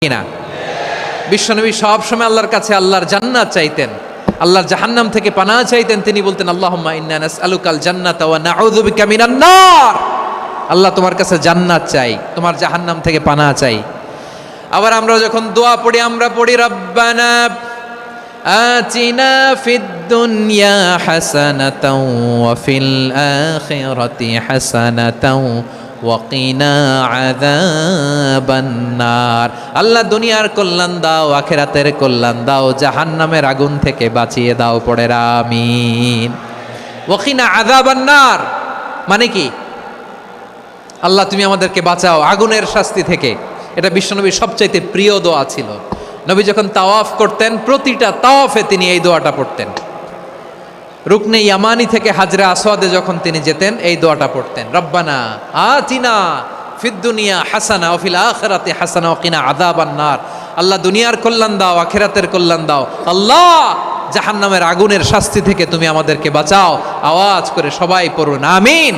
কিনা? বিশ্বনবী সব সময় আল্লাহর কাছে আল্লাহর জান্নাত চাইতেন, আল্লাহর জাহান্নাম থেকে পানাহ চাইতেন। তিনি বলতেন আল্লাহুম্মা ইন্না নাসআলুকাল জান্নাতা ওয়া নাউযু বিকা মিনান নার। আল্লাহ তোমার কাছে জান্নাত চাই, তোমার জাহান্নাম থেকে পানাহ চাই। আবার আমরা যখন দোয়া পড়ি আমরা পড়ি রব্বানা আতিনা ফিদ দুনিয়া হাসানাতাও ওয়া ফিল আখিরাতি হাসানাতাও ওয়াকিনা আযাবান নার। আল্লাহ দুনিয়ার কল্যাণ দাও, আখিরাতের কল্যাণ দাও, জাহান্নামের আগুন থেকে বাঁচিয়ে দাও। পড়ে আমিন। ওয়াকিনা আযাবান নার মানে কি? আল্লাহ তুমি আমাদেরকে বাঁচাও আগুনের শাস্তি থেকে। এটা বিশ্বনবীর সবচাইতে প্রিয় দোয়া ছিল। নবী যখন তাওয়াফ করতেন প্রতিটা তাওয়াফে তিনি এই দোয়াটা পড়তেন। রুকনে ইয়ামানি থেকে হাজরে আসওয়াদে যখন তিনি যেতেন এই দোয়াটা পড়তেন, রব্বানা আতিনা ফিদ দুনিয়া হাসানা ওয়া ফিল আখিরাতি হাসানা ওয়া কিনা আযাবান নার। আল্লাহ দুনিয়ার কল্যাণ দাও, আখিরাতের কল্যাণ দাও। আল্লাহ জাহান্নামের আগুনের শাস্তি থেকে তুমি আমাদেরকে বাঁচাও। আওয়াজ করে সবাই পড়ুন আমিন।